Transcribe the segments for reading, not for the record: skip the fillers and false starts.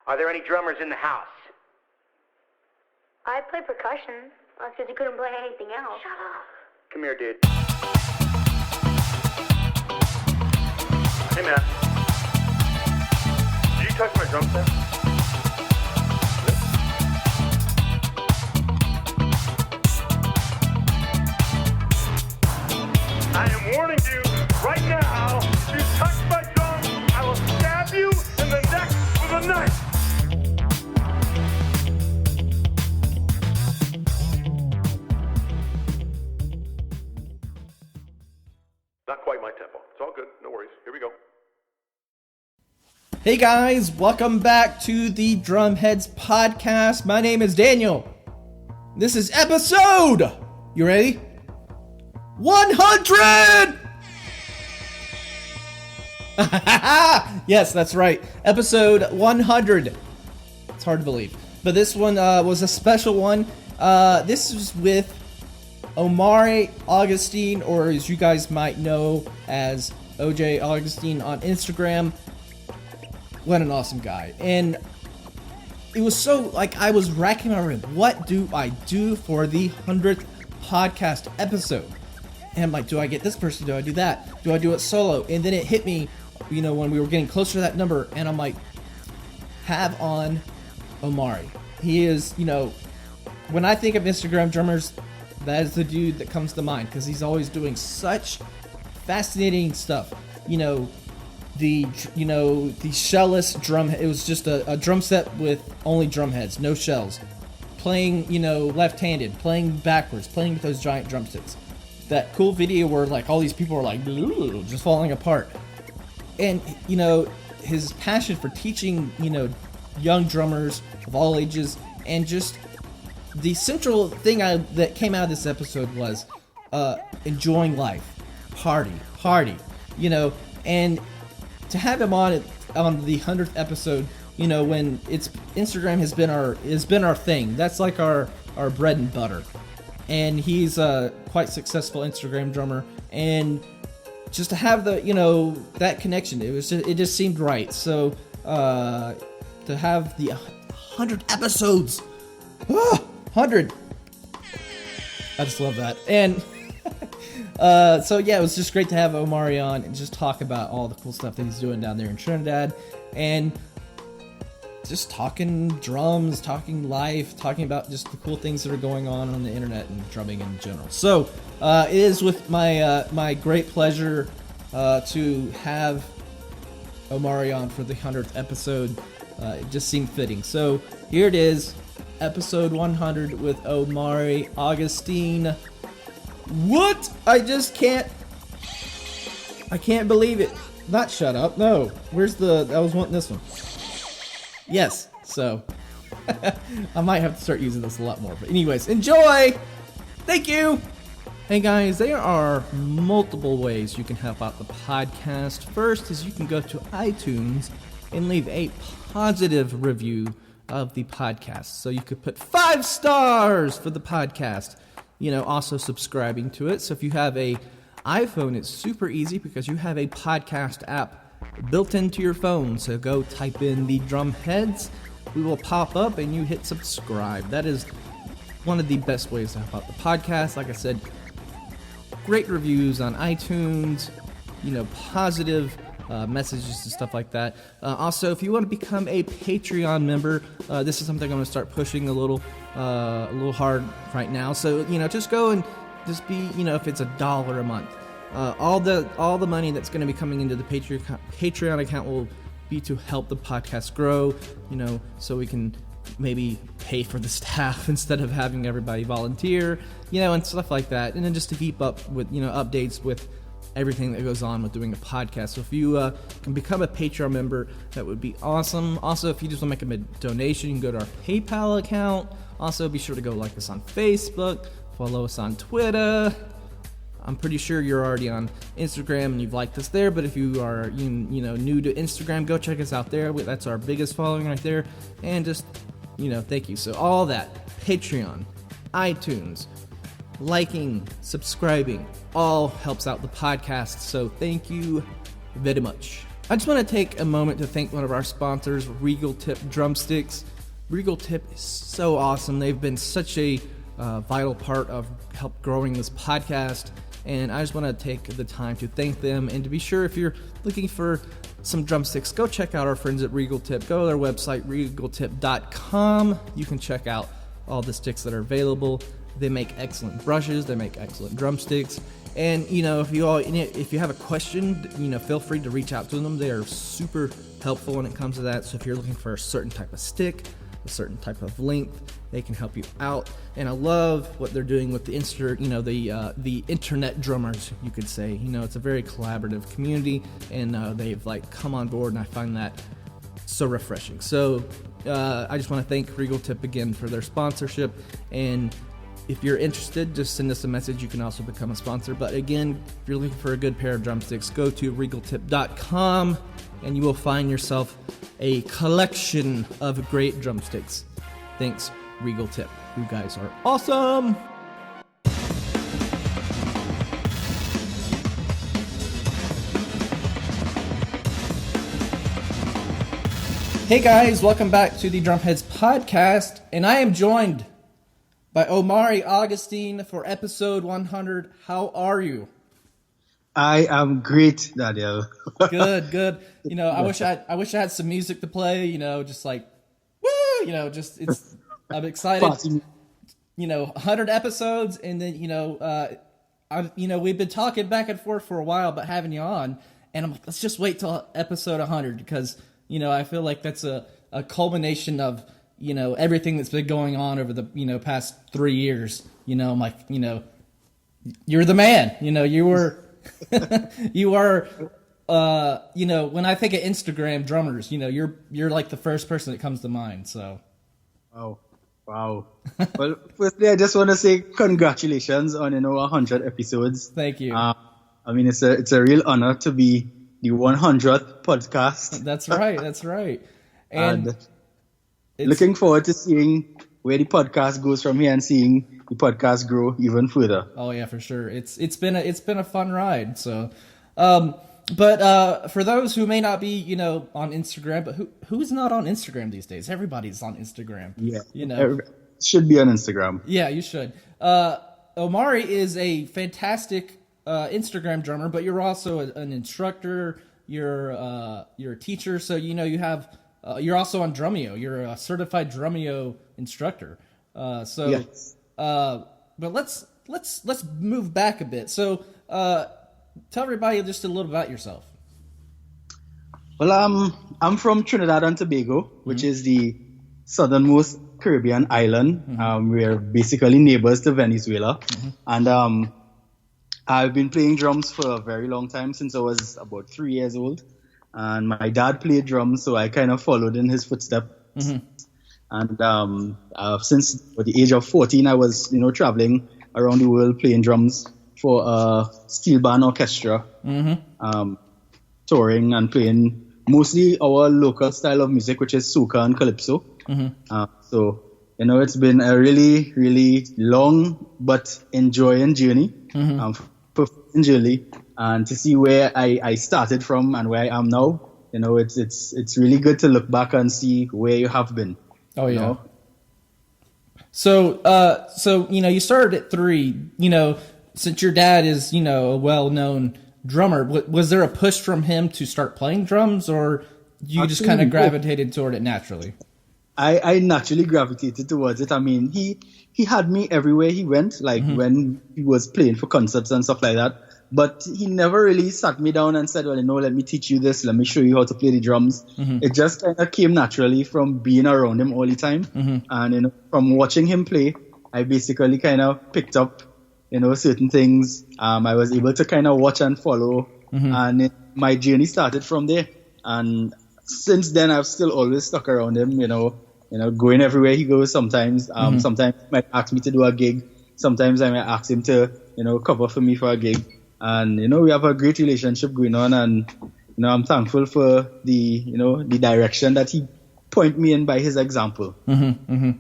Are there any drummers in the house? I play percussion. That's because he couldn't play anything else. Shut up. Come here, dude. Hey, man. Did you touch my drum set? I am warning you right now, if you touch my drum, I will stab you in the neck with a knife. Not quite my tempo. It's all good. No worries. Here we go. Hey guys, welcome back to the Drumheads podcast. My name is Daniel. This is episode, you ready? 100! Yes, that's right. Episode 100. It's hard to believe. But this one was a special one. This is with Omari Augustine, or as you guys might know as OJ Augustine on Instagram. What an awesome guy. And it was so, like, I was racking my brain. What do I do for the 100th podcast episode? And I'm like, do I get this person? Do I do that? Do I do it solo? And then it hit me, you know, when we were getting closer to that number, and I'm like, have on Omari. He is, you know, when I think of Instagram drummers, that is the dude that comes to mind, because he's always doing such fascinating stuff. The shellless drum. It was just a drum set with only drum heads, no shells. Playing, left-handed, playing backwards, playing with those giant drumsticks. That cool video where like all these people are like just falling apart. And his passion for teaching young drummers of all ages, and just the central thing that came out of this episode was enjoying life, party, and to have him on the 100th episode, when it's Instagram has been our thing. That's like our bread and butter. And he's a quite successful Instagram drummer, and just to have that connection, it just seemed right. So to have the 100 episodes, 100, I just love that. And so yeah, it was just great to have Omari on and just talk about all the cool stuff that he's doing down there in Trinidad, and just talking drums, talking life, talking about just the cool things that are going on the internet and drumming in general. So it is with my great pleasure to have Omari on for the 100th episode. It just seemed fitting. So here it is, episode 100 with Omari Augustine. What? I can't believe it. Not shut up. No. I was wanting this one. Yes. So I might have to start using this a lot more. But anyways, enjoy. Thank you. Hey guys, there are multiple ways you can help out the podcast. First is you can go to iTunes and leave a positive review of the podcast. So you could put 5 stars for the podcast. Also subscribing to it. So if you have a iPhone, it's super easy because you have a podcast app built into your phone. So go type in the Drumheads. We will pop up and you hit subscribe. That is one of the best ways to help out the podcast. Like I said, great reviews on iTunes, positive messages and stuff like that. Also, if you want to become a Patreon member, this is something I'm going to start pushing a little hard right now. So just go and just be if it's $1 a month, all the money that's going to be coming into the Patreon account will be to help the podcast grow. So we can maybe pay for the staff instead of having everybody volunteer, and stuff like that. And then just to keep up with updates with everything that goes on with doing a podcast. So if you can become a Patreon member, that would be awesome. Also, if you just want to make a donation, you can go to our PayPal account. Also, be sure to go like us on Facebook, follow us on Twitter. I'm pretty sure you're already on Instagram and you've liked us there, but if you are new to Instagram, go check us out there. That's our biggest following right there. And just thank you. So all that, Patreon, iTunes, liking, subscribing, all helps out the podcast. So thank you very much. I just want to take a moment to thank one of our sponsors, Regal Tip Drumsticks. Regal Tip is so awesome. They've been such a vital part of help growing this podcast, and I just want to take the time to thank them. And to be sure, if you're looking for some drumsticks, go check out our friends at Regal Tip. Go to their website, regaltip.com. You can check out all the sticks that are available. They make excellent brushes. They make excellent drumsticks. And, if you have a question, feel free to reach out to them. They are super helpful when it comes to that. So if you're looking for a certain type of stick, a certain type of length, they can help you out. And I love what they're doing with the internet drummers, you could say. It's a very collaborative community, and they've come on board, and I find that so refreshing. So I just want to thank Regal Tip again for their sponsorship. And if you're interested, just send us a message. You can also become a sponsor. But again, if you're looking for a good pair of drumsticks, go to regaltip.com and you will find yourself a collection of great drumsticks. Thanks, Regal Tip. You guys are awesome. Hey guys, welcome back to the Drumheads podcast, and I am joined by Omari Augustine for episode 100. How are you? I am great, Daniel. Good. I wish I had some music to play. Just like woo. I'm excited. 100 episodes, and then we've been talking back and forth for a while about having you on, and I'm like, let's just wait till episode 100 because I feel like that's a culmination of everything that's been going on over the past 3 years. I'm like, you're the man. You were. You are, when I think of Instagram drummers, you're like the first person that comes to mind. So, wow. Well, firstly, I just want to say congratulations on 100 episodes. Thank you. It's a real honor to be the 100th podcast. That's right. And looking forward to seeing where the podcast goes from here and seeing the podcast grow even further. Oh yeah, for sure. It's been a fun ride. So, but for those who may not be on Instagram, but who's not on Instagram these days? Everybody's on Instagram. Yeah, should be on Instagram. Yeah, you should. Omari is a fantastic Instagram drummer, but you're also an instructor. You're a teacher, so you have. You're also on Drumeo. You're a certified Drumeo instructor. Yes. But let's move back a bit. So, tell everybody just a little about yourself. Well, I'm from Trinidad and Tobago, which is the southernmost Caribbean island. We're basically neighbors to Venezuela, and I've been playing drums for a very long time, since I was about 3 years old. And my dad played drums, so I kind of followed in his footsteps. And since the age of 14, I was, traveling around the world playing drums for a steel band orchestra, touring and playing mostly our local style of music, which is soca and calypso. So, it's been a really, really long but enjoying journey, fulfilling journey. And to see where I started from and where I am now, it's really good to look back and see where you have been. Oh yeah. So you started at 3. Since your dad is a well-known drummer, was there a push from him to start playing drums, or you just kind of gravitated toward it naturally? I naturally gravitated towards it. I mean, he had me everywhere he went, like when he was playing for concerts and stuff like that. But he never really sat me down and said, well, let me teach you this. Let me show you how to play the drums. It just kind of came naturally from being around him all the time. And, from watching him play, I basically kind of picked up, certain things. I was able to kind of watch and follow. And my journey started from there. And since then, I've still always stuck around him, going everywhere he goes sometimes. Sometimes he might ask me to do a gig. Sometimes I might ask him to, cover for me for a gig. And, we have a great relationship going on, and, I'm thankful for the direction that he pointed me in by his example. And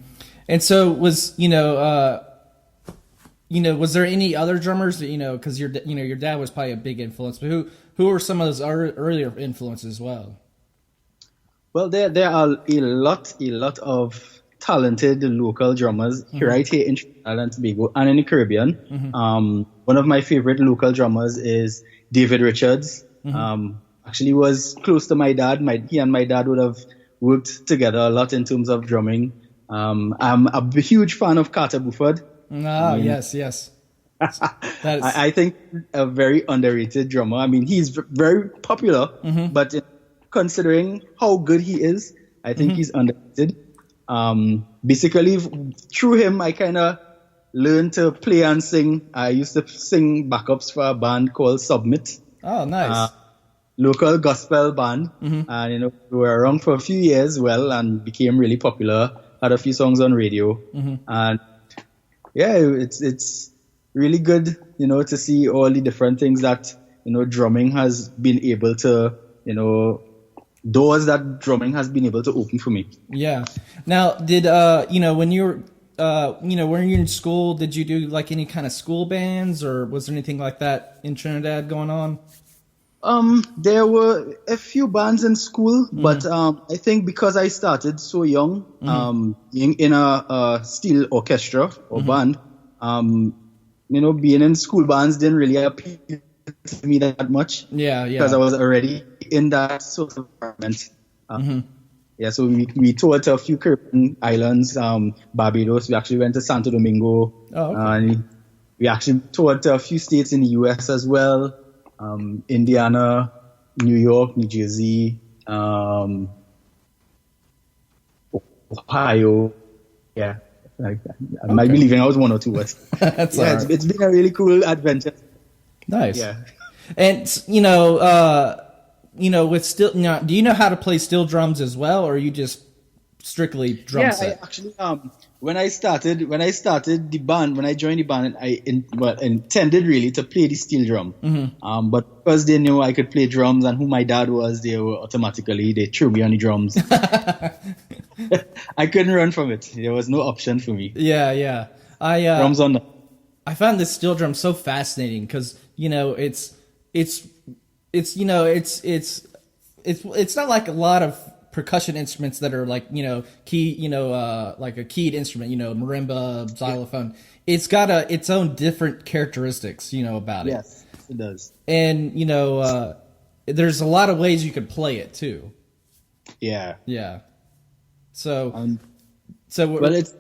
so was there any other drummers that, because your dad was probably a big influence, but Who are some of those earlier influences as well? Well, there are a lot of talented local drummers right here in Trinidad and Tobago and in the Caribbean. One of my favorite local drummers is David Richards. Actually was close to my dad. He and my dad would have worked together a lot in terms of drumming. I'm a huge fan of Carter Buford. Yes. That is... I think a very underrated drummer. I mean, he's very popular, but considering how good he is, I think he's underrated. Basically, through him, I kind of learned to play and sing. I used to sing backups for a band called Submit. Oh, nice. Local gospel band. And, we were around for a few years, and became really popular. Had a few songs on radio. And, yeah, it's really good, to see all the different things that, drumming has been able to, doors that drumming has been able to open for me. Yeah. Now, did when you were when you're in school, did you do like any kind of school bands, or was there anything like that in Trinidad going on? There were a few bands in school, but I think because I started so young, in a steel orchestra or band, being in school bands didn't really appeal to me that much. Yeah. Because I was already in that sort of environment. Yeah, so we toured to a few Caribbean islands, Barbados. We actually went to Santo Domingo. Oh, okay. And we actually toured to a few states in the U.S. as well. Indiana, New York, New Jersey, Ohio. Yeah, I might be leaving out one or two, but That's all right. it's been a really cool adventure. Nice. Yeah. And with steel, do you know how to play steel drums as well, or are you just strictly drum set? I actually when I started the band, when I joined the band, I intended really to play the steel drum. But because they knew I could play drums and who my dad was, they threw me on the drums. I couldn't run from it. There was no option for me. Yeah. Drums on. I found this steel drum so fascinating because it's not like a lot of percussion instruments that are like key like a keyed instrument, marimba, xylophone. It's got its own different characteristics about it. Yes, it does. And there's a lot of ways you could play it too. Yeah. So it's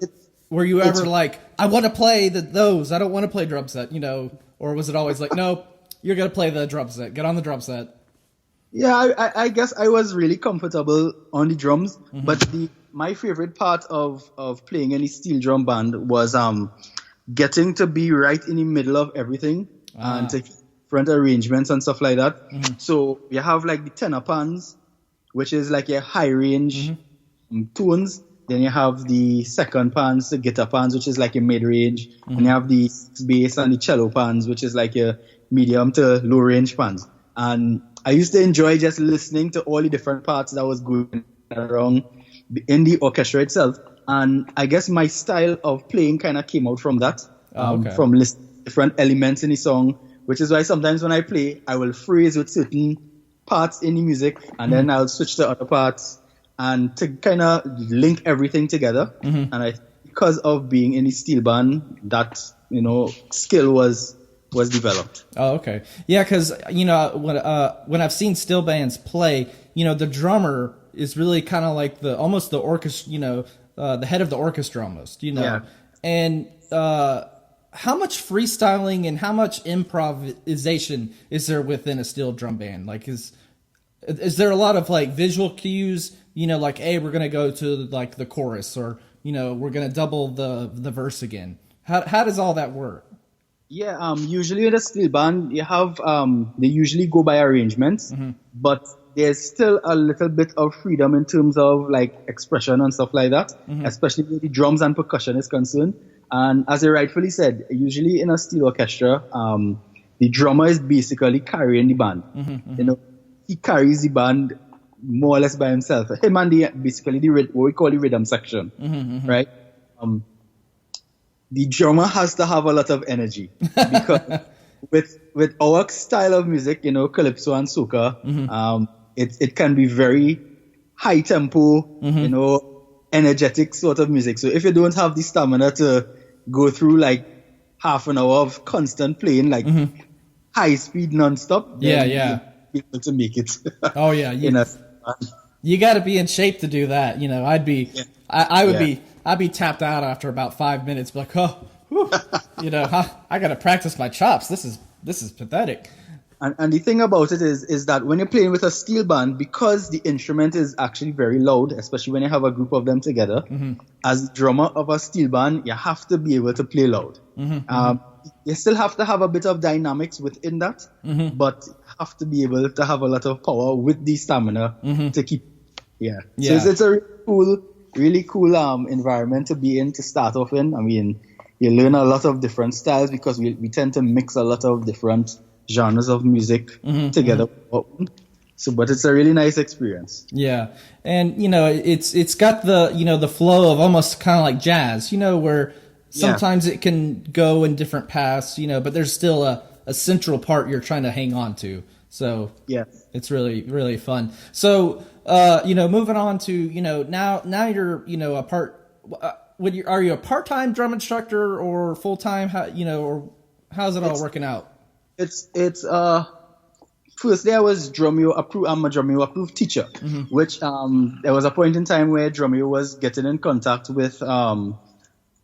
were you ever like, I want to play those, I don't want to play drum set, or was it always like, no, you're gonna play the drum set, get on the drum set? Yeah, I guess I was really comfortable on the drums, but my favorite part of playing any steel drum band was getting to be right in the middle of everything and to different arrangements and stuff like that. So you have like the tenor pans, which is like your high range tones. Then you have the second pans, the guitar pans, which is like your mid range, and you have the bass and the cello pans, which is like your medium to low range pans. And I used to enjoy just listening to all the different parts that was going around in the orchestra itself. And I guess my style of playing kind of came out from that, from listening to different elements in the song, which is why sometimes when I play, I will phrase with certain parts in the music, and then I'll switch to other parts, and to kind of link everything together. And because of being in the steel band, that, skill was developed. Oh, okay. Yeah, because, when I've seen steel bands play, the drummer is really kind of like almost the orchestra, the head of the orchestra almost, Yeah. And how much freestyling and how much improvisation is there within a steel drum band? Like, is there a lot of like visual cues, like, hey, we're going to go to like the chorus, or, we're going to double the verse again? How does all that work? Yeah, usually with a steel band, you have, they usually go by arrangements, but there's still a little bit of freedom in terms of like expression and stuff like that, especially with the drums and percussion is concerned. And as you rightfully said, usually in a steel orchestra, the drummer is basically carrying the band. He carries the band more or less by himself. Him and basically what we call the rhythm section, right? The drummer has to have a lot of energy because with our style of music, calypso and soca, it can be very high tempo, energetic sort of music. So if you don't have the stamina to go through like half an hour of constant playing, like high speed nonstop, then you'll be able to make it. Oh yeah, you got to be in shape to do that. I'd be, I'd be tapped out after about 5 minutes. Like, I got to practice my chops. This is pathetic. And the thing about it is that when you're playing with a steel band, because the instrument is actually very loud, especially when you have a group of them together, as drummer of a steel band, you have to be able to play loud. You still have to have a bit of dynamics within that, but you have to be able to have a lot of power with the stamina to keep. So it's a really cool environment to be in, to start off in. I mean, you learn a lot of different styles because we tend to mix a lot of different genres of music together. So, but it's a really nice experience. Yeah, and it's got the flow of almost kind of like jazz. Where sometimes it can go in different paths. But there's still a central part you're trying to hang on to. So it's really, really fun. So moving on to now you're a part. Are you a part-time drum instructor or full-time? Or how's it all working out? It's firstly I was Drumeo approved. I'm a Drumeo approved teacher, which there was a point in time where Drumeo was getting in contact with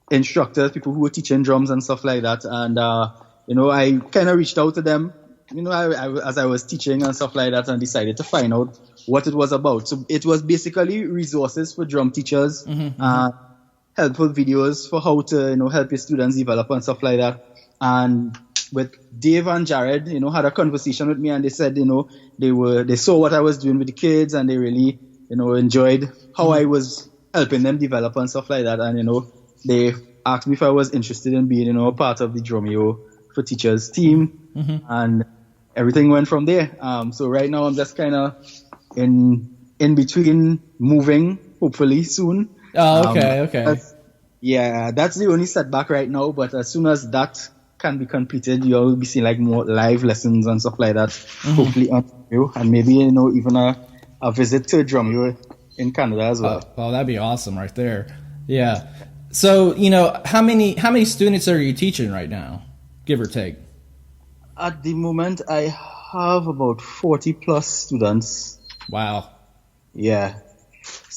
instructors, people who were teaching drums and stuff like that, and I kind of reached out to them, as I was teaching and stuff like that, and decided to find out what it was about. So it was basically resources for drum teachers, helpful videos for how to help your students develop and stuff like that. And with Dave and Jared, had a conversation with me, and they said, they saw what I was doing with the kids, and they really, enjoyed how I was helping them develop and stuff like that. And, they asked me if I was interested in being, a part of the Drumeo for Teachers team, and everything went from there. So right now I'm just kind of in between moving, hopefully soon. Oh, okay. That's the only setback right now, but as soon as that can be completed, you'll be seeing like more live lessons and stuff like that, hopefully on you, and maybe even a visit to Drumeo in Canada as well. Oh, that'd be awesome right there. Yeah. So how many students are you teaching right now, give or take? At the moment, I have about 40 plus students. Wow. Yeah.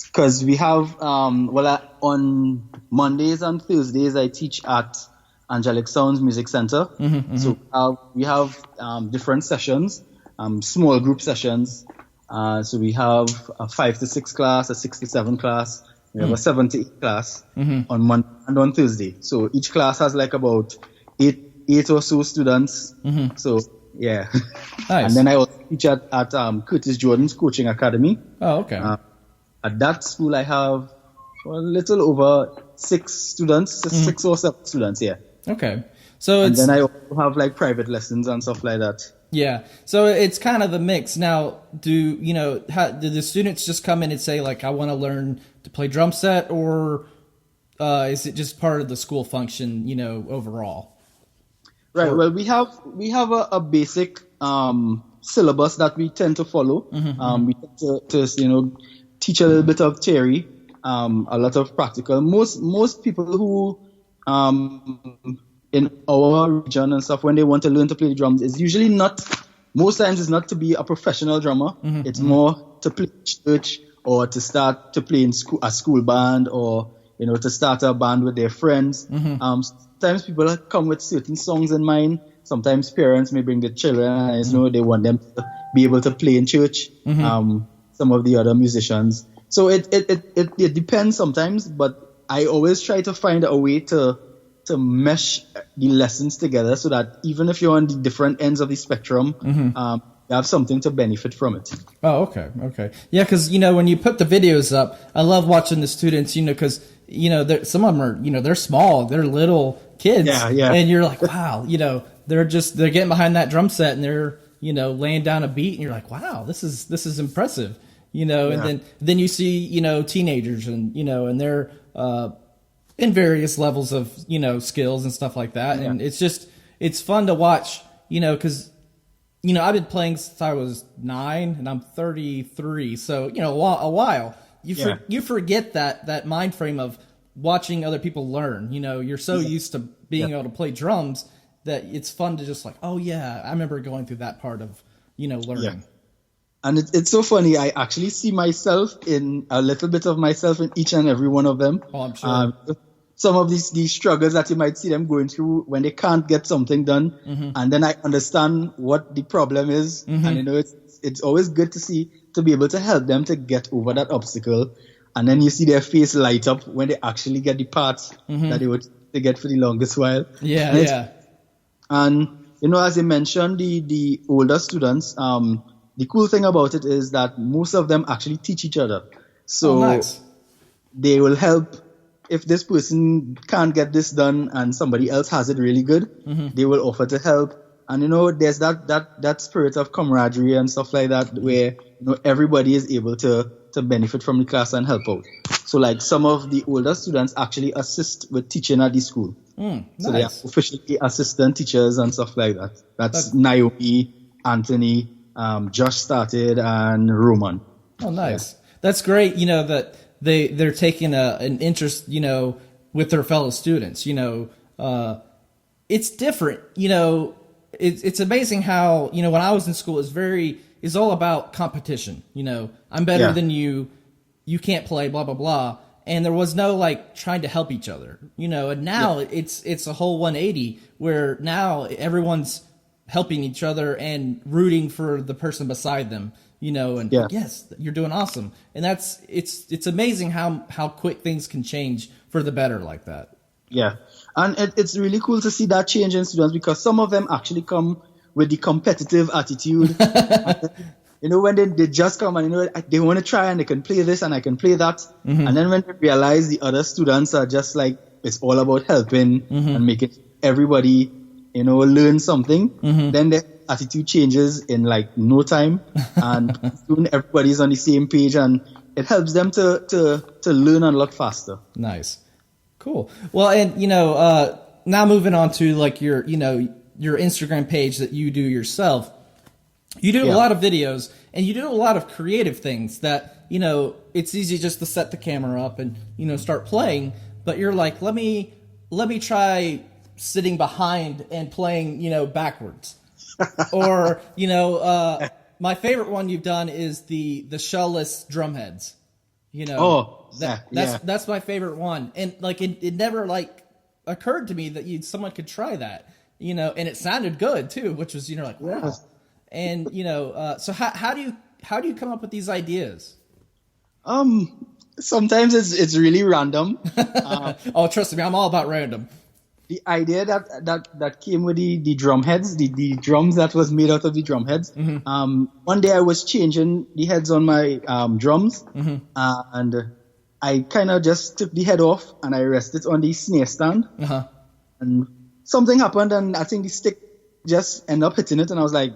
Because we have on Mondays and Thursdays I teach at Angelic Sounds Music Center. So we have different sessions, small group sessions. So we have a 5 to 6 class, a 6 to 7 class. We have a 7 to 8 class on Monday and on Thursday. So each class has like about eight or so students. So yeah. Nice. And then I also teach at Curtis Jordan's Coaching Academy. Oh, okay. At that school I have a little over 6 students, 6 or 7 students, yeah. Okay. So then I also have like private lessons and stuff like that. Yeah. So it's kind of the mix. Now, do the students just come in and say like, I want to learn to play drum set, or is it just part of the school function, overall? Right. Well, we have a basic syllabus that we tend to follow. We tend to teach a little bit of theory, a lot of practical. Most people who in our region and stuff, when they want to learn to play the drums, it's usually most times it's not to be a professional drummer. It's more to play church, or to start to play in a school band, or to start a band with their friends. Sometimes people come with certain songs in mind. Sometimes parents may bring their children, and they want them to be able to play in church. Some of the other musicians. So it depends sometimes, but I always try to find a way to mesh the lessons together, so that even if you're on the different ends of the spectrum, you have something to benefit from it. Oh, okay. Yeah, because, when you put the videos up, I love watching the students, because, some of them are, they're small, they're little kids. Yeah. And you're like, wow, they're getting behind that drum set, and they're, laying down a beat, and you're like, wow, this is impressive, and then you see, teenagers and, and they're, in various levels of, skills and stuff like that. And it's fun to watch, because I've been playing since I was 9 and I'm 33, so a while. You forget that mind frame of watching other people learn. You're so used to being able to play drums that it's fun to just like, oh yeah, I remember going through that part of learning. Yeah. And it's so funny. I actually see myself in a little bit of myself in each and every one of them. Oh, I'm sure. Some of these struggles that you might see them going through when they can't get something done, and then I understand what the problem is, and it's always good to be able to help them to get over that obstacle, and then you see their face light up when they actually get the parts that they get for the longest while. And as you mentioned, the older students, the cool thing about it is that most of them actually teach each other, so nice. They will help. If this person can't get this done and somebody else has it really good, they will offer to help. And there's that spirit of camaraderie and stuff like that where everybody is able to benefit from the class and help out. So like some of the older students actually assist with teaching at the school. Nice. So they are officially assistant teachers and stuff like that. That's Naomi, Anthony, Josh started, and Roman. Oh, nice. Yeah. That's great. That they're taking an interest, with their fellow students. It's different. It's amazing how when I was in school, it's all about competition. I'm better than you. You can't play. Blah blah blah. And there was no like trying to help each other. And now it's a whole 180 where now everyone's helping each other and rooting for the person beside them. Yes, you're doing awesome. And it's amazing how quick things can change for the better like that. Yeah. And it's really cool to see that change in students because some of them actually come with the competitive attitude. When they just come and they want to try and they can play this and I can play that. And then when they realize the other students are just like, it's all about helping and making everybody, learn something, then the attitude changes in like no time, and soon everybody's on the same page, and it helps them to learn a lot faster. Nice, cool. Well, and now moving on to like your Instagram page that you do yourself. You do a lot of videos, and you do a lot of creative things that it's easy just to set the camera up and start playing, but you're like, let me try sitting behind and playing backwards. Or my favorite one you've done is the shellless drum heads. That's my favorite one, and like it never like occurred to me that someone could try that, and it sounded good too, which was like wow. Yeah. And so how do you come up with these ideas? Sometimes it's really random. Oh, trust me, I'm all about random. The idea that came with the drum heads, the drums that was made out of the drum heads. One day I was changing the heads on my drums, and I kind of just took the head off and I rested on the snare stand. And something happened, and I think the stick just ended up hitting it, and I was like,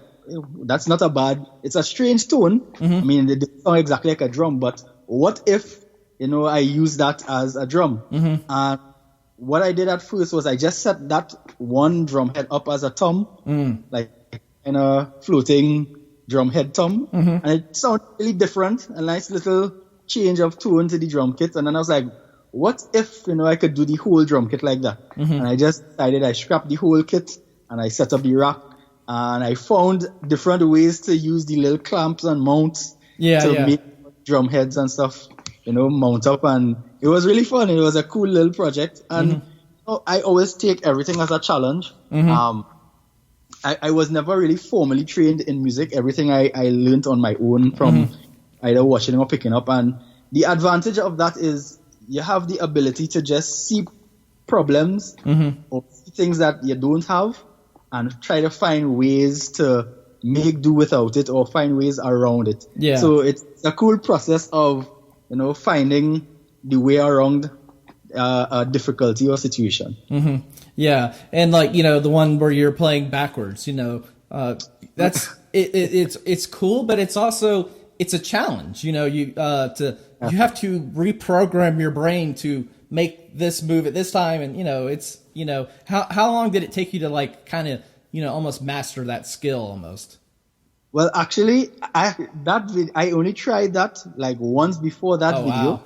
that's not a bad. It's a strange tone. I mean, it doesn't sound exactly like a drum, but what if I use that as a drum? And what I did at first was I just set that one drum head up as a tom, like in a floating drum head tom, and it sounded really different, a nice little change of tone to the drum kit. And then I was like, what if I could do the whole drum kit like that? And I just decided I scrapped the whole kit and I set up the rack, and I found different ways to use the little clamps and mounts to make drum heads and stuff, mount up, and it was really fun. It was a cool little project, and I always take everything as a challenge. I was never really formally trained in music. Everything I learned on my own from either watching or picking up, and the advantage of that is you have the ability to just see problems or see things that you don't have and try to find ways to make do without it or find ways around it. Yeah. So it's a cool process of finding the way around a difficulty or situation. Yeah, and like the one where you're playing backwards, that's it's cool, but it's also a challenge. You have to reprogram your brain to make this move at this time, and how long did it take you to like kind of almost master that skill almost. Well, actually, I only tried that like once before that video.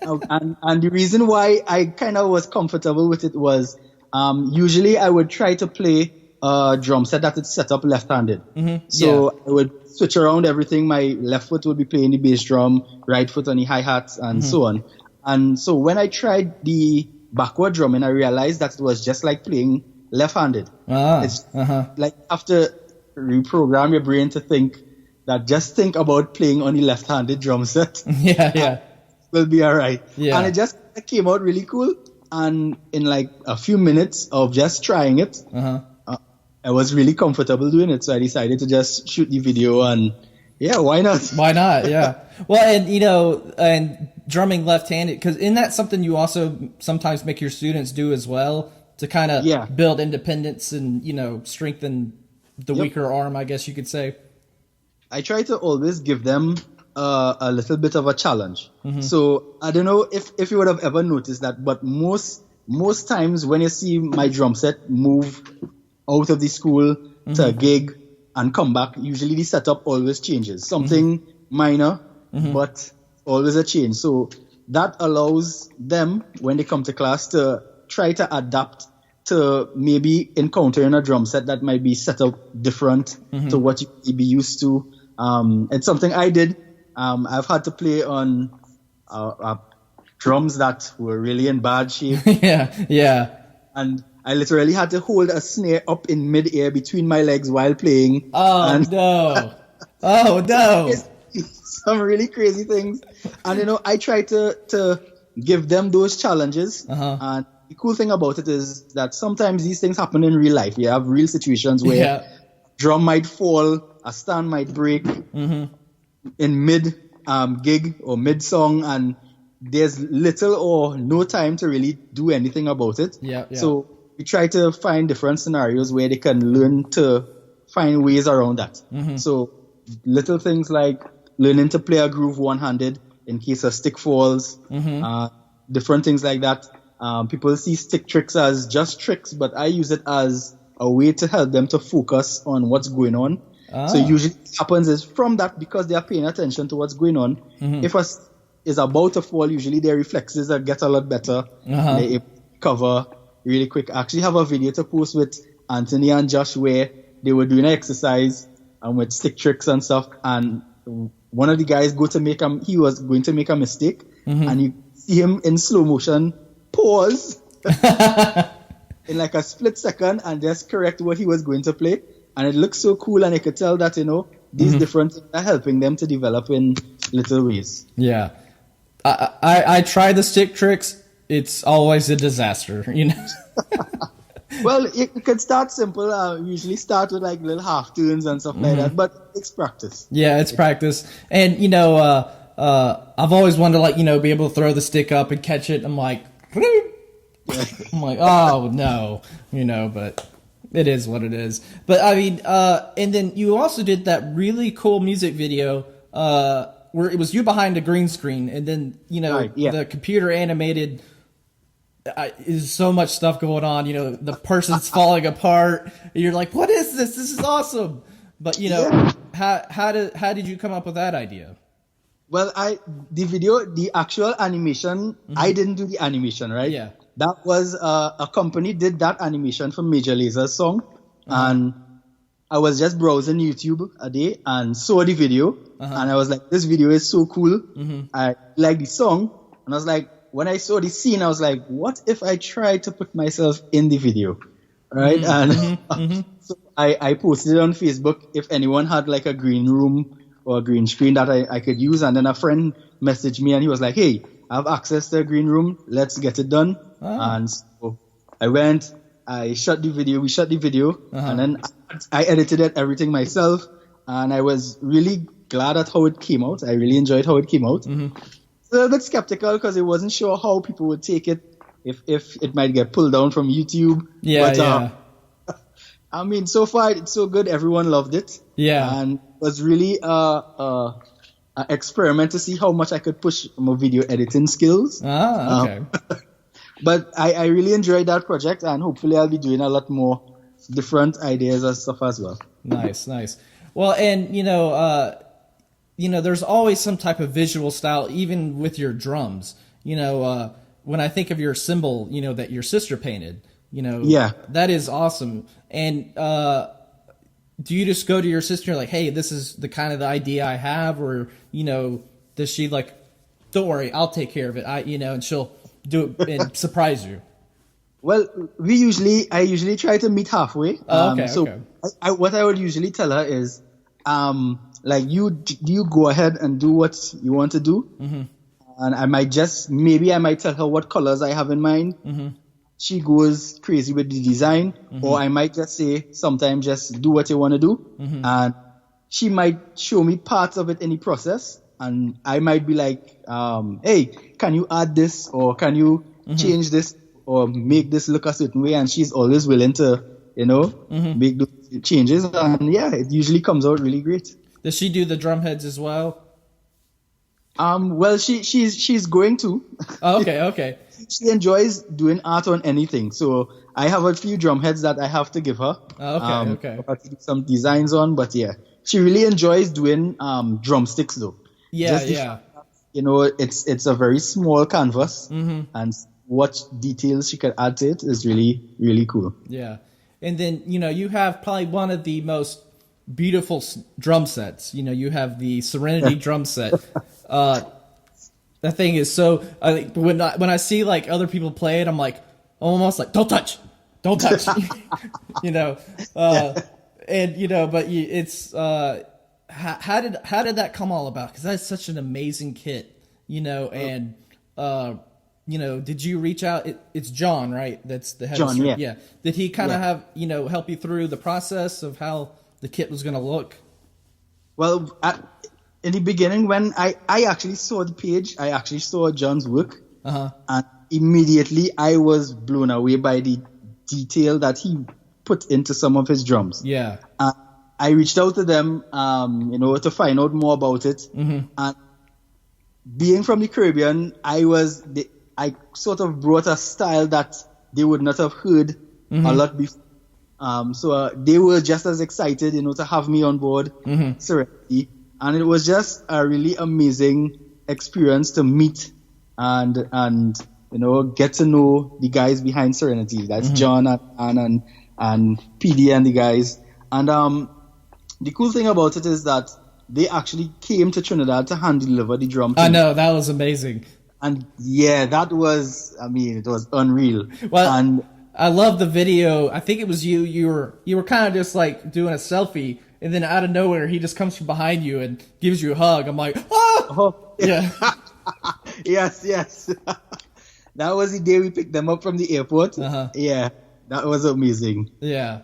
Wow. and the reason why I kind of was comfortable with it was usually I would try to play a drum set that is set up left-handed. Mm-hmm. So I would switch around everything. My left foot would be playing the bass drum, right foot on the hi-hats, and so on. And so when I tried the backward drumming, I realized that it was just like playing left-handed. It's like after reprogram your brain to think that just think about playing on the left-handed drum set. Yeah. Will be alright. Yeah. And it just came out really cool. And in like a few minutes of just trying it, I was really comfortable doing it. So I decided to just shoot the video and yeah, why not? Why not? Yeah. Well, and and drumming left-handed, because isn't that something you also sometimes make your students do as well to kind of build independence and, strengthen the weaker arm, I guess you could say? I try to always give them a little bit of a challenge. So I don't know if you would have ever noticed that, but most times when you see my drum set move out of the school to a gig and come back, usually the setup always changes. Something minor, but always a change. So that allows them, when they come to class, to try to adapt to maybe encountering a drum set that might be set up different to what you'd be used to. It's something I did. I've had to play on drums that were really in bad shape. Yeah. And I literally had to hold a snare up in mid-air between my legs while playing. Oh, no. Some really crazy things. And, I try to give them those challenges. And the cool thing about it is that sometimes these things happen in real life. You have real situations where drum might fall, a stand might break in mid gig or mid song, and there's little or no time to really do anything about it. So we try to find different scenarios where they can learn to find ways around that. So little things like learning to play a groove one-handed in case a stick falls, different things like that. People see stick tricks as just tricks, but I use it as a way to help them to focus on what's going on. So usually what happens is from that, because they are paying attention to what's going on, if a is about to fall, usually their reflexes get a lot better. They cover really quick. I actually have a video to post with Anthony and Josh where they were doing an exercise with stick tricks and stuff, and one of the guys he was going to make a mistake, and you see him in slow motion pause in like a split second and just correct what he was going to play. And it looks so cool, and you could tell that, these different things are helping them to develop in little ways. Yeah. I try the stick tricks. It's always a disaster, Well, you could start simple. Usually start with like little half turns and stuff like that, but it's practice. Yeah, it's practice. And, I've always wanted to, be able to throw the stick up and catch it. I'm like, oh, no, but it is what it is. But, I mean, and then you also did that really cool music video where it was you behind a green screen, and then, the computer animated... is so much stuff going on, the person's falling apart, and you're like, what is this? This is awesome. But, how did you come up with that idea? Well, the actual animation, I didn't do the animation, right? Yeah. That was, a company did that animation for Major Laser's song, and I was just browsing YouTube a day and saw the video, and I was like, this video is so cool. I like the song, and I was like, when I saw the scene, I was like, what if I try to put myself in the video? Right? And so I posted it on Facebook if anyone had like a green room or a green screen that I could use. And then a friend messaged me and he was like, hey, I have access to a green room. Let's get it done. And so I went, we shot the video, and then I edited it, everything myself. And I was really glad at how it came out. I really enjoyed how it came out. A little bit skeptical because I wasn't sure how people would take it, if it might get pulled down from YouTube. I mean, so far it's so good. Everyone loved it. And it was really an experiment to see how much I could push my video editing skills. Okay. But I really enjoyed that project, and hopefully I'll be doing a lot more different ideas and stuff as well. Nice. Well, and there's always some type of visual style, even with your drums. When I think of your cymbal, that your sister painted, Yeah. that is awesome. And do you just go to your sister like, hey, this is the kind of the idea I have, or does she like, don't worry, I'll take care of it, and she'll do it and surprise you? Well, I usually try to meet halfway. Okay. What I would usually tell her is, like, you go ahead and do what you want to do. Mm-hmm. And I might tell her what colors I have in mind. Mm-hmm. She goes crazy with the design, mm-hmm. or I might just say, sometimes just do what you want to do. Mm-hmm. And she might show me parts of it in the process. And I might be like, hey, can you add this? Or can you mm-hmm. change this? Or make this look a certain way? And she's always willing to, mm-hmm. make those changes. And yeah, it usually comes out really great. Does she do the drum heads as well? Well, she's going to. Oh, okay. She enjoys doing art on anything. So I have a few drum heads that I have to give her. Oh, okay. I have to do some designs on, but yeah, she really enjoys doing drumsticks though. Yeah. It's a very small canvas, mm-hmm. and what details she can add to it is really, really cool. Yeah, and then you have probably one of the most beautiful drum sets. You have the Serenity drum set. That thing is so. When I see like other people play it, I'm like almost like don't touch. And but it's how did that come all about? Because that's such an amazing kit, and did you reach out? It's John, right? That's the head. John, yeah. Did he kind of have help you through the process of how the kit was going to look? Well, in the beginning, when I actually saw the page, I actually saw John's work, and immediately I was blown away by the detail that he put into some of his drums. Yeah. I reached out to them, to find out more about it. Mm-hmm. And being from the Caribbean, I sort of brought a style that they would not have heard mm-hmm. a lot before. So they were just as excited, to have me on board mm-hmm. Serenity. And it was just a really amazing experience to meet and get to know the guys behind Serenity. That's mm-hmm. John and PD and the guys. And the cool thing about it is that they actually came to Trinidad to hand deliver the drum. I know, that was amazing. And yeah, it was unreal. Well, and I love the video. I think it was you. You were kind of just like doing a selfie, and then out of nowhere, he just comes from behind you and gives you a hug. I'm like, oh yeah. Yes. That was the day we picked them up from the airport. Uh-huh. Yeah, that was amazing. Yeah.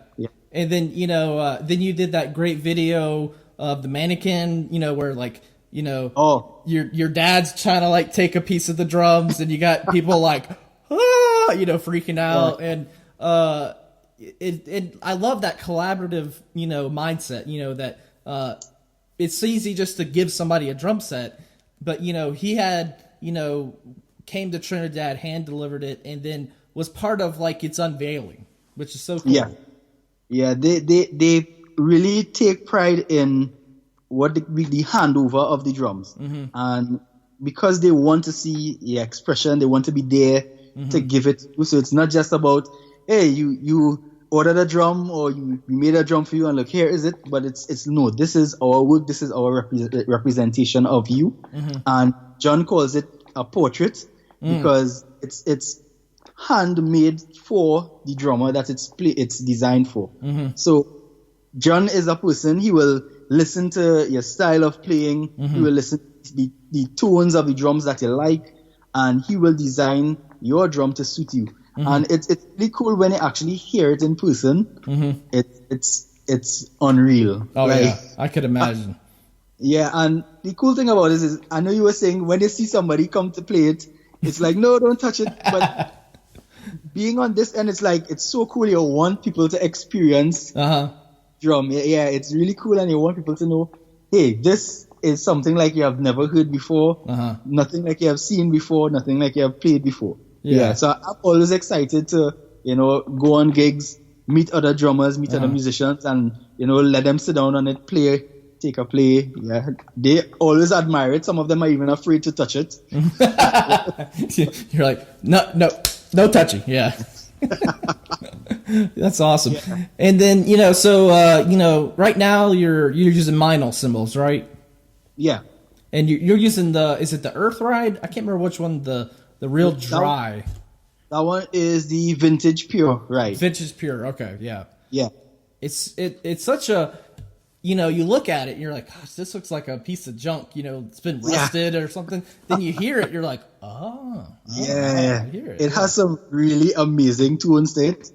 And then then you did that great video of the mannequin. Where like your dad's trying to like take a piece of the drums, and you got people like freaking out. Yeah. And I love that collaborative mindset. That it's easy just to give somebody a drum set, but he had came to Trinidad, hand delivered it, and then was part of like its unveiling, which is so cool. Yeah, they really take pride in what the handover of the drums, mm-hmm. and because they want to see the expression, they want to be there mm-hmm. to give it. So it's not just about, hey, you ordered a drum or we made a drum for you and look, here is it. But it's no, this is our work, this is our representation of you. Mm-hmm. And John calls it a portrait because it's handmade for the drummer that it's designed for. Mm-hmm. So John is a person, he will listen to your style of playing, mm-hmm. he will listen to the tones of the drums that you like, and he will design your drum to suit you. Mm-hmm. And it's really cool when you actually hear it in person. Mm-hmm. It's unreal. Oh yeah, I could imagine. Yeah, and the cool thing about this is, I know you were saying when you see somebody come to play it, it's like, no, don't touch it. But being on this end, it's like, it's so cool. You want people to experience drum. Yeah, it's really cool, and you want people to know, hey, this is something like you have never heard before, nothing like you have seen before, nothing like you have played before. Yeah, so I'm always excited to, go on gigs, meet other drummers, meet other musicians, and let them sit down on it, take a play. Yeah, they always admire it. Some of them are even afraid to touch it. You're like, no touching. Yeah. That's awesome. Yeah. And then right now you're using Meinl cymbals, right? Yeah. And you're using is it the Earth Ride? I can't remember which one, the real dry. That one is the Vintage Pure Ride. Vintage Pure, okay, yeah. Yeah. It's such a, you look at it and you're like, gosh, this looks like a piece of junk, it's been rusted or something. Then you hear it, you're like, yeah. I hear it. It has some really amazing tunes to it.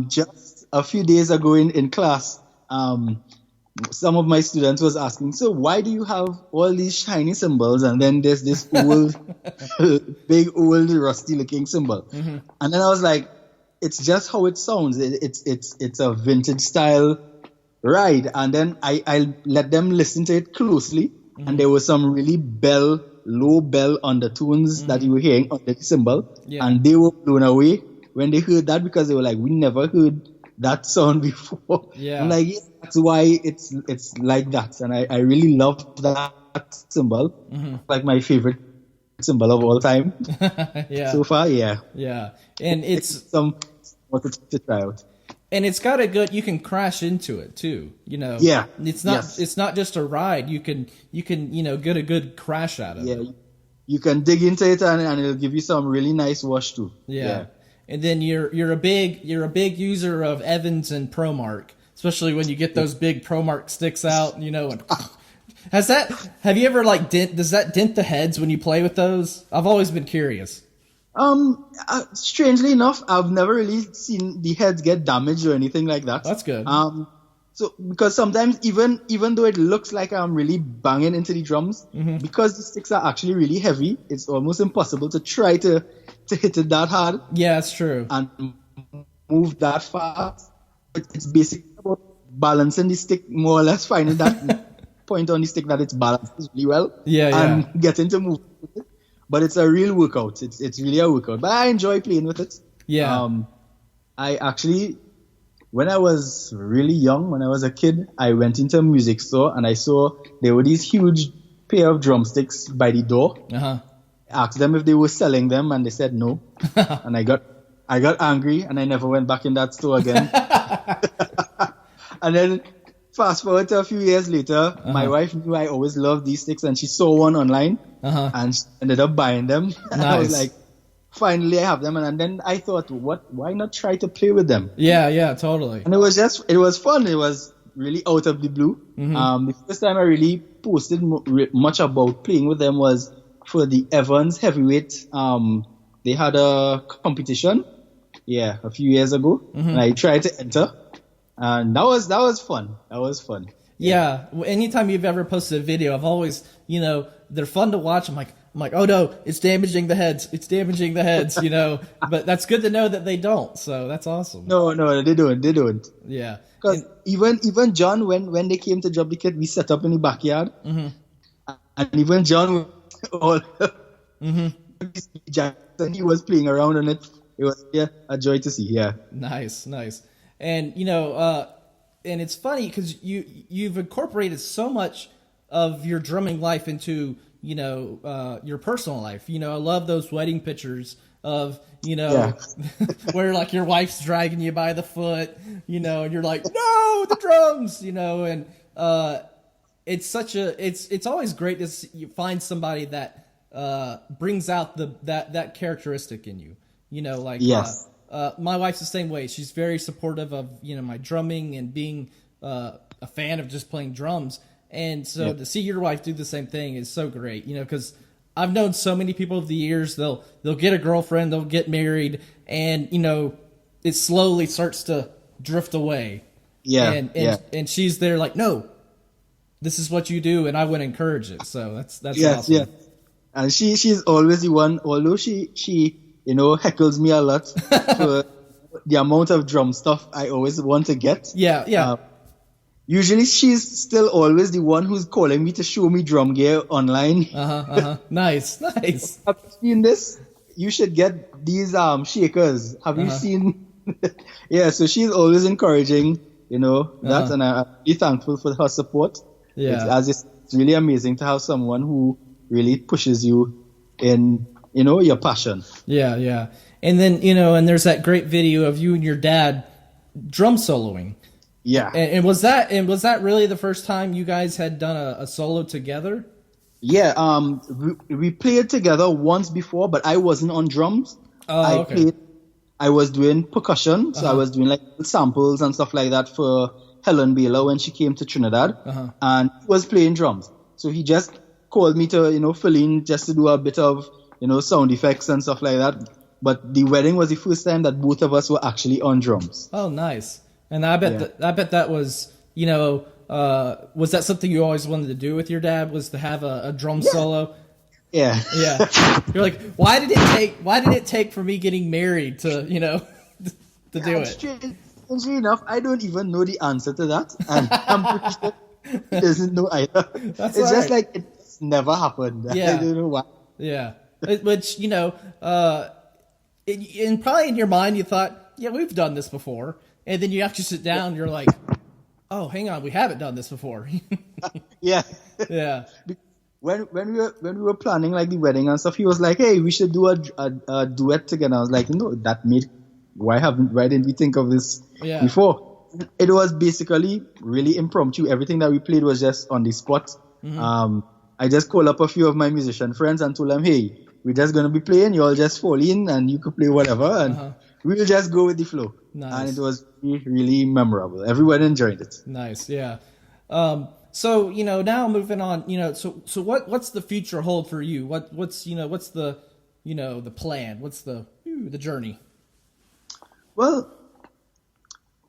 Just a few days ago in class, some of my students was asking, so why do you have all these shiny cymbals and then there's this old, big old rusty looking cymbal? Mm-hmm. And then I was like, it's just how it sounds. It's a vintage style ride. And then I let them listen to it closely, and there was some really low bell undertones that you were hearing on the cymbal, and they were blown away when they heard that, because they were like, we never heard that sound before. Yeah. I'm like, yeah, that's why it's like that. And I really love that cymbal. Mm-hmm. Like my favorite cymbal of all time. Yeah. So far, yeah. Yeah. And it's some what to try out. And it's got a good, you can crash into it too, Yeah. It's not just a ride. You can get a good crash out of it. Yeah. You can dig into it and it'll give you some really nice wash too. Yeah. And then you're a big user of Evans and ProMark, especially when you get those big ProMark sticks out, and have you ever does that dent the heads when you play with those? I've always been curious. Strangely enough, I've never really seen the heads get damaged or anything like that. That's good. So because sometimes even though it looks like I'm really banging into the drums, because the sticks are actually really heavy, it's almost impossible to try to hit it that hard. Yeah, that's true. And move that fast. It's basically about balancing the stick, more or less finding that point on the stick that it's balanced really well. Yeah. And getting to move with it. But it's a real workout. It's really a workout. But I enjoy playing with it. Yeah. I actually, when I was really young, when I was a kid, I went into a music store and I saw there were these huge pair of drumsticks by the door. Uh-huh. I asked them if they were selling them, and they said no. And I got angry, and I never went back in that store again. And then fast forward to a few years later, my wife knew I always loved these sticks, and she saw one online, and she ended up buying them. And I was like, finally I have them. And then I thought, why not try to play with them? Yeah, totally. And it was fun. It was really out of the blue. Mm-hmm. The first time I really posted much about playing with them was for the Evans heavyweight. They had a competition, a few years ago, and I tried to enter, and that was fun. Yeah. Anytime you've ever posted a video, I've always, they're fun to watch. I'm like, oh no, it's damaging the heads. But that's good to know that they don't. So that's awesome. No, they don't. Yeah. Because even John, when they came to drop the kit, we set up in the backyard, and even John, and he was playing around on it. It was a joy to see. Yeah. Nice. And and it's funny because you've incorporated so much of your drumming life into your personal life. I love those wedding pictures of where like your wife's dragging you by the foot, and you're like, no, the drums, and it's always great to find somebody that brings out that characteristic in you. Yes. My wife's the same way. She's very supportive of my drumming and being a fan of just playing drums. And so to see your wife do the same thing is so great. Because I've known so many people over the years. They'll get a girlfriend, they'll get married, and it slowly starts to drift away. Yeah. And she's there like, no, this is what you do, and I would encourage it. So that's awesome. Yeah. And she's always the one, although she heckles me a lot for the amount of drum stuff I always want to get. Yeah. Usually she's still always the one who's calling me to show me drum gear online. Nice. Have you seen this? You should get these shakers. Have you seen Yeah, so she's always encouraging, that, and I'm really thankful for her support. Yeah. It's really amazing to have someone who really pushes you in, your passion. Yeah, yeah. And then, and there's that great video of you and your dad drum soloing. Yeah. And was that really the first time you guys had done a solo together? Yeah, we played together once before, but I wasn't on drums. Oh, okay. I was doing percussion, so I was doing like samples and stuff like that for Helen Baylor when she came to Trinidad, and he was playing drums. So he just called me to, fill in just to do a bit of, sound effects and stuff like that. But the wedding was the first time that both of us were actually on drums. Oh, nice. And I bet that was, was that something you always wanted to do with your dad, was to have a drum solo? Yeah. Yeah. You're like, why did it take for me getting married to, to do it? Strangely enough, I don't even know the answer to that. And I'm pretty sure he doesn't know either. That's it's right. just like it's never happened. Yeah. I don't know why. Yeah. Which, and probably in your mind you thought, yeah, we've done this before. And then you actually sit down and you're like, oh, hang on, we haven't done this before. Yeah. Yeah. When we were planning like the wedding and stuff, he was like, "Hey, we should do a duet together." I was like, "No, why didn't we think of this before?" It was basically really impromptu. Everything that we played was just on the spot. I just called up a few of my musician friends and told them, "Hey, we're just gonna be playing. You all just fall in and you could play whatever, and we'll just go with the flow." Nice. And it was really, really memorable. Everyone enjoyed it. Nice, yeah. So, now moving on, so what's the future hold for you? What's the, the plan? What's the journey? Well,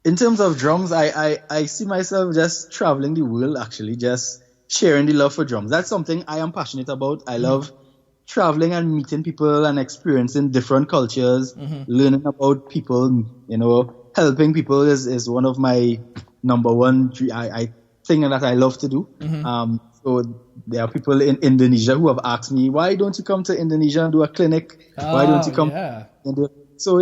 in terms of drums, I see myself just traveling the world, actually, just sharing the love for drums. That's something I am passionate about. I love traveling and meeting people and experiencing different cultures, learning about people, helping people is one of my number one thing that I love to do. So there are people in Indonesia who have asked me, why don't you come to Indonesia and do a clinic? Why don't you come? Yeah. So,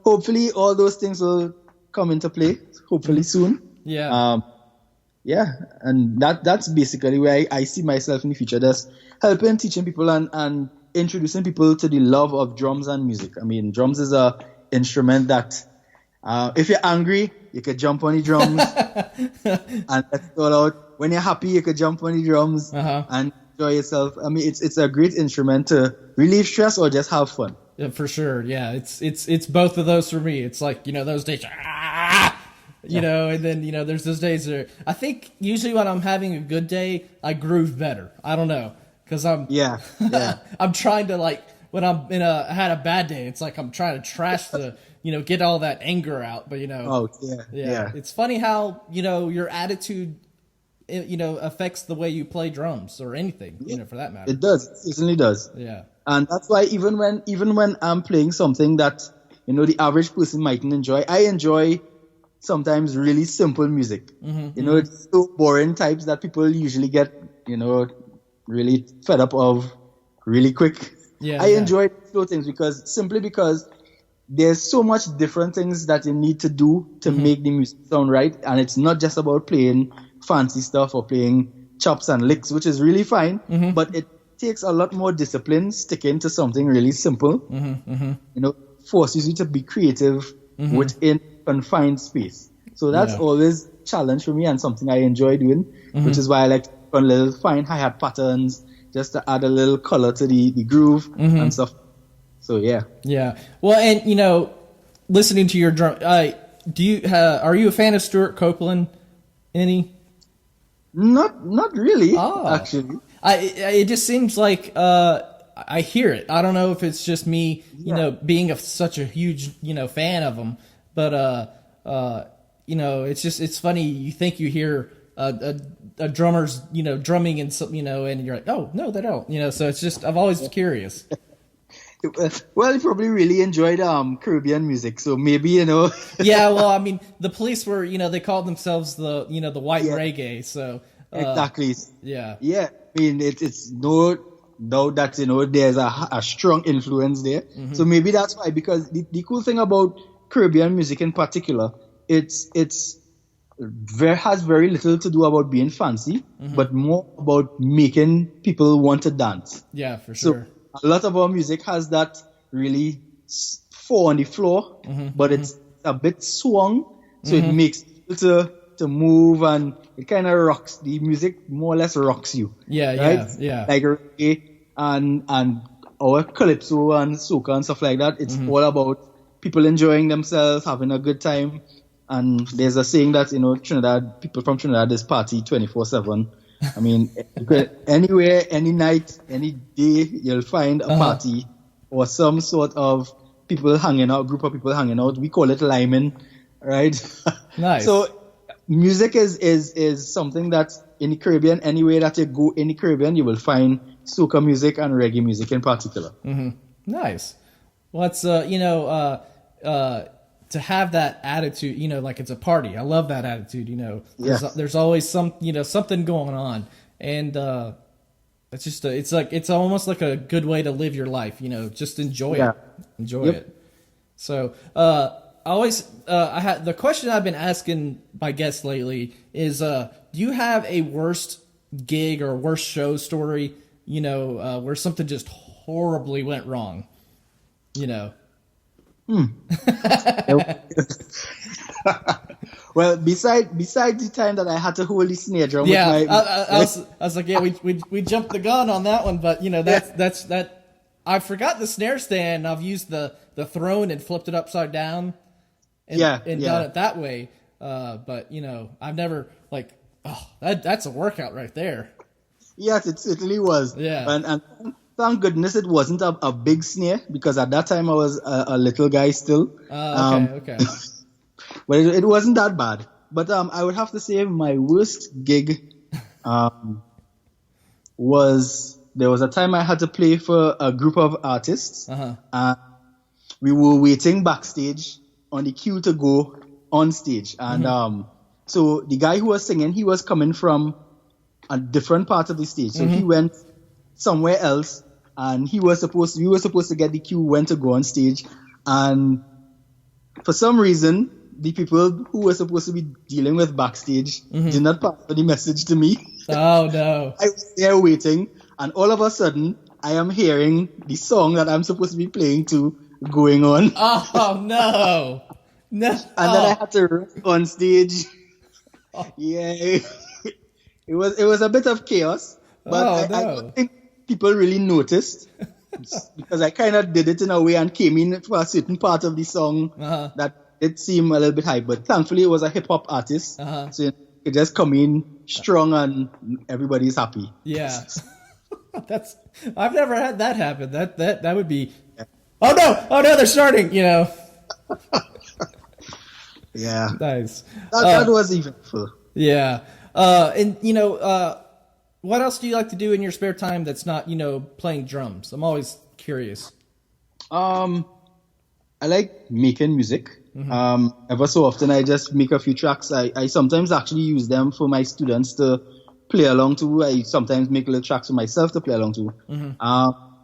hopefully all those things will come into play, hopefully soon. Yeah. And that's basically where I see myself in the future, just helping, teaching people and introducing people to the love of drums and music. I mean, drums is a instrument that if you're angry, you could jump on the drums and let it all out. When you're happy, you could jump on the drums and enjoy yourself. I mean, it's a great instrument to relieve stress or just have fun. Yeah, for sure. Yeah, it's both of those for me. It's like, those days, and then, there's those days where I think usually when I'm having a good day, I groove better. I don't know, because I'm I'm trying to, like, when I had a bad day, it's like I'm trying to trash the get all that anger out, but it's funny how your attitude affects the way you play drums or anything, for that matter. It does. It certainly does. Yeah. And that's why even when I'm playing something that the average person mightn't enjoy, I enjoy sometimes really simple music. It's so boring types that people usually get really fed up of really quick. I enjoy slow things because there's so much different things that you need to do to make the music sound right, and it's not just about playing fancy stuff or playing chops and licks, which is really fine, but it takes a lot more discipline sticking to something really simple. Forces you to be creative within confined space. So that's always a challenge for me and something I enjoy doing, which is why I like to put little fine hi-hat patterns just to add a little color to the groove and stuff. So yeah. Well, and listening to your drum, are you a fan of Stuart Copeland? Any? Not really. Actually. It just seems like I hear it. I don't know if it's just me, being such a huge fan of him, but it's funny. You think you hear a drummer's drumming and and you're like, oh no, they don't. So it's just, I'm always curious. Well, he probably really enjoyed Caribbean music, so maybe Yeah, well, I mean, the Police were they called themselves the the white reggae, so exactly. Yeah. I mean, it's no doubt that there's a strong influence there. So maybe that's why. Because the cool thing about Caribbean music in particular, has very little to do about being fancy, but more about making people want to dance. Yeah, for sure. So a lot of our music has that really four on the floor, but it's a bit swung, so it makes people to move, and it kind of rocks. The music more or less rocks you. Yeah, right? yeah. Like reggae and our calypso and soca and stuff like that. It's all about people enjoying themselves, having a good time. And there's a saying that, Trinidad, people from Trinidad is party 24/7. I mean, anywhere, any night, any day, you'll find a party or some sort of people hanging out, group of people hanging out. We call it liming, right? Nice. So music is something that in the Caribbean, anywhere that you go in the Caribbean, you will find soca music and reggae music in particular. Nice. Well, it's to have that attitude, like it's a party. I love that attitude. There's always something going on, and it's just it's almost like a good way to live your life. Just enjoy it. So I had the question I've been asking my guests lately is, do you have a worst gig or worst show story? Where something just horribly went wrong. Well, besides the time that I had to hold the snare drum, I was like, we jumped the gun on that one, but that's I forgot the snare stand. I've used the throne and flipped it upside down, and done it that way. But I've never that's a workout right there. Yes, it certainly was. Yeah, and thank goodness it wasn't a big snare, because at that time I was a little guy still. Okay. But it wasn't that bad. But I would have to say my worst gig was, there was a time I had to play for a group of artists. We were waiting backstage on the queue to go on stage. And so the guy who was singing, he was coming from a different part of the stage. So he went somewhere else, and we were supposed to get the cue when to go on stage. And for some reason, the people who were supposed to be dealing with backstage did not pass the message to me. Oh no. I was there waiting, and all of a sudden I am hearing the song that I'm supposed to be playing to going on. Oh no. No. And then I had to run on stage. Yeah. It was a bit of chaos, but I don't think people really noticed, because I kind of did it in a way and came in for a certain part of the song that it seemed a little bit high. But thankfully, it was a hip hop artist, so it just come in strong and everybody's happy. Yeah, I've never had that happen. That would be. Oh no! They're starting. Yeah. Nice. That was eventful. Yeah. And what else do you like to do in your spare time that's not, playing drums? I'm always curious. I like making music. Ever so often I just make a few tracks. I sometimes actually use them for my students to play along to. I sometimes make little tracks for myself to play along to.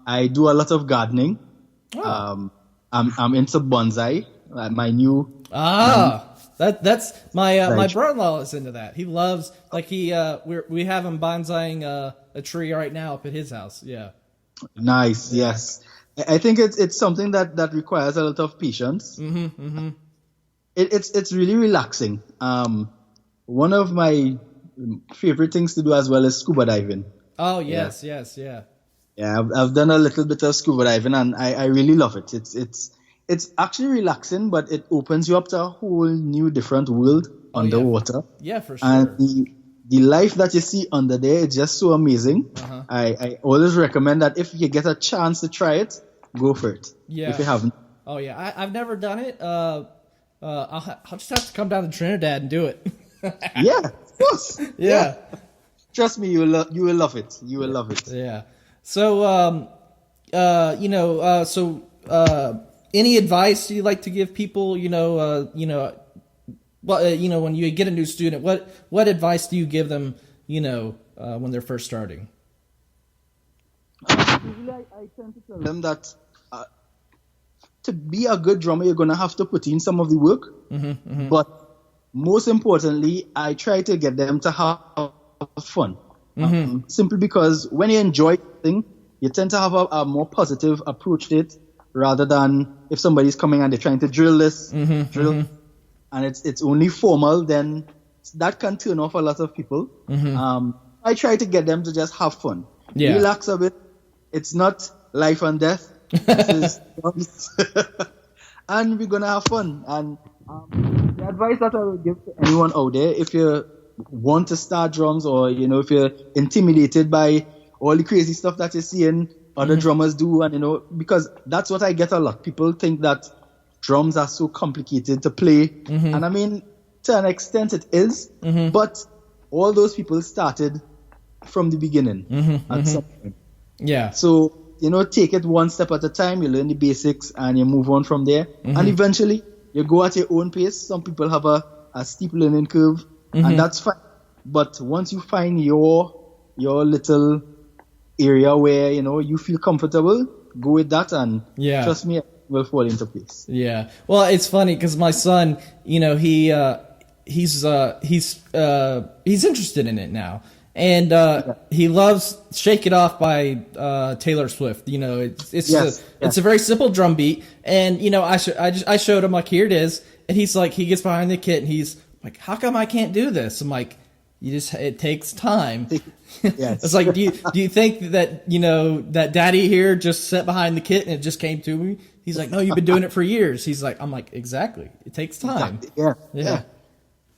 I do a lot of gardening. I'm into bonsai. My new that's my brother-in-law is into that. He loves, we have him bonsaiing a tree right now up at his house. Yeah. Nice. Yeah. Yes. I think it's something that requires a lot of patience. It's really relaxing. One of my favorite things to do as well is scuba diving. Oh yes, yeah. Yeah, I've done a little bit of scuba diving, and I really love it. It's actually relaxing, but it opens you up to a whole new different world underwater. Yeah, for sure. And the life that you see under there is just so amazing. I always recommend that if you get a chance to try it, go for it. Yeah. If you haven't. Oh yeah, I've never done it. I'll just have to come down to Trinidad and do it. Yeah, of course. Yeah. Trust me, you will love it. You will love it. Yeah. So, any advice you like to give people? When you get a new student, what advice do you give them? When they're first starting. Usually, I tend to tell them that to be a good drummer, you're gonna have to put in some of the work. But most importantly, I try to get them to have fun. Simply because when you enjoy thing, you tend to have a more positive approach to it, rather than if somebody's coming and they're trying to drill this, and it's only formal, then that can turn off a lot of people. I try to get them to just have fun, relax a bit. It's not life and death. This is and we're gonna have fun. And the advice that I would give to anyone out there, if you want to start drums, or if you're intimidated by all the crazy stuff that you're seeing other drummers do, and because that's what I get a lot. People think that drums are so complicated to play, and I mean, to an extent it is, but all those people started from the beginning at some point. Yeah. So take it one step at a time. You learn the basics and you move on from there, and eventually you go at your own pace. Some people have a steep learning curve, and that's fine. But once you find your little area where you feel comfortable, go with that, and trust me, it will fall into place. Yeah. Well, it's funny because my son, he's interested in it now, and he loves "Shake It Off" by Taylor Swift. It's a very simple drum beat, and I showed him, like, here it is, and he's like, he gets behind the kit and he's like, how come I can't do this? I'm like, it takes time. It's like, do you think that that daddy here just sat behind the kit and it just came to me? He's like, no, you've been doing it for years. He's like, I'm like, exactly. It takes time. Exactly. Yeah.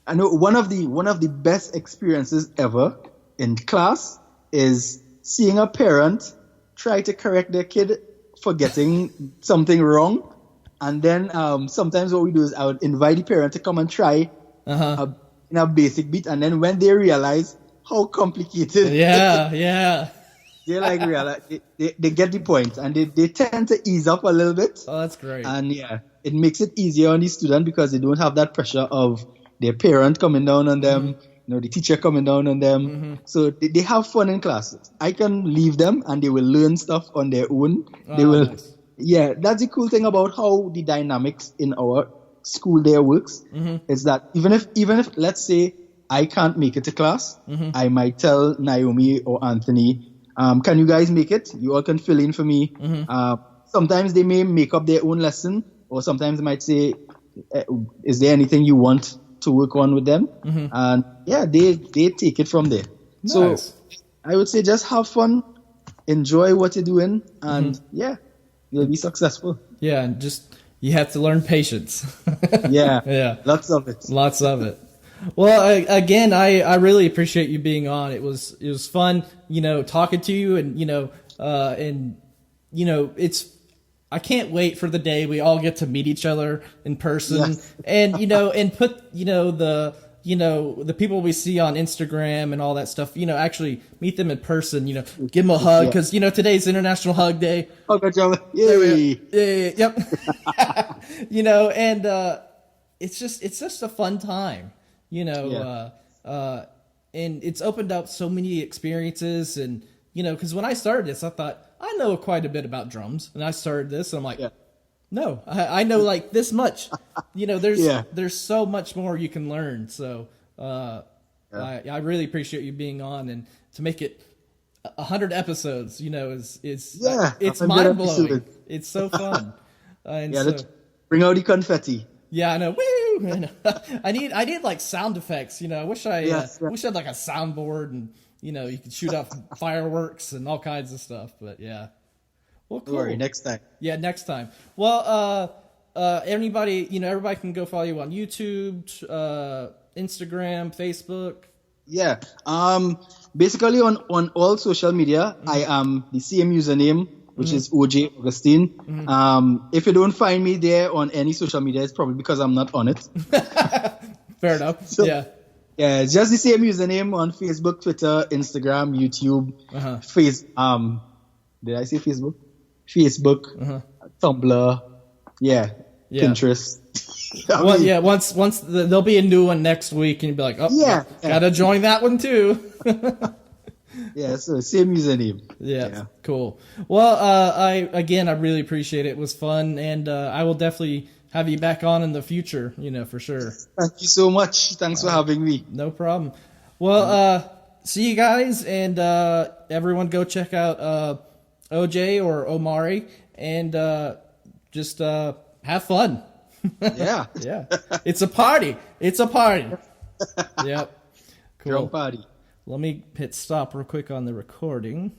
I know one of the best experiences ever in class is seeing a parent try to correct their kid for getting something wrong, and then sometimes what we do is I would invite the parent to come and try in a basic beat, and then when they realize how complicated, they like realize they get the point, and they tend to ease up a little bit. Oh, that's great. And it makes it easier on the student because they don't have that pressure of their parent coming down on them, the teacher coming down on them. So they have fun in classes. I can leave them and they will learn stuff on their own. They will. Nice. Yeah, that's the cool thing about how the dynamics in our school there works, is that even if let's say I can't make it to class, I might tell Naomi or Anthony, can you guys make it? You all can fill in for me. Sometimes they may make up their own lesson, or sometimes they might say, is there anything you want to work on with them? And they take it from there. Nice. So I would say just have fun, enjoy what you're doing, and you'll be successful. Yeah, and just you have to learn patience. Lots of it. Well, again, I really appreciate you being on. It was fun, talking to you, and it's, I can't wait for the day we all get to meet each other in person, and and put the people we see on Instagram and all that stuff, actually meet them in person, give them a hug, because today's International Hug Day. Oh, good job! Yay! Yep. And it's just a fun time, and it's opened up so many experiences, and because when I started this, I thought I know quite a bit about drums, and I started this, and I'm like, no, I know like this much. There's so much more you can learn. So I really appreciate you being on, and to make it 100 episodes, it's mind blowing. It's so fun. Let's bring out the confetti. Yeah, I know. Woo! I need like sound effects. I wish I had like a soundboard, and you could shoot off fireworks and all kinds of stuff. But yeah. Well, cool. Don't worry, next time. Yeah, next time. Well, everybody can go follow you on YouTube, Instagram, Facebook. Yeah. Basically on all social media, I am the same username, which is Omari Augustine. If you don't find me there on any social media, it's probably because I'm not on it. Fair enough. Yeah, it's just the same username on Facebook, Twitter, Instagram, YouTube, did I say Facebook? Facebook, Tumblr, Pinterest. Once there'll be a new one next week, and you'll be like, gotta join that one too. Yeah, so same username. Yeah, cool. Well, I really appreciate it. It was fun, and I will definitely have you back on in the future, for sure. Thank you so much. Thanks for having me. No problem. Well, see you guys, and everyone go check out OJ or Omari, and just have fun. Yeah. Yeah. It's a party. Yep. Cool. Drum party. Let me hit stop real quick on the recording.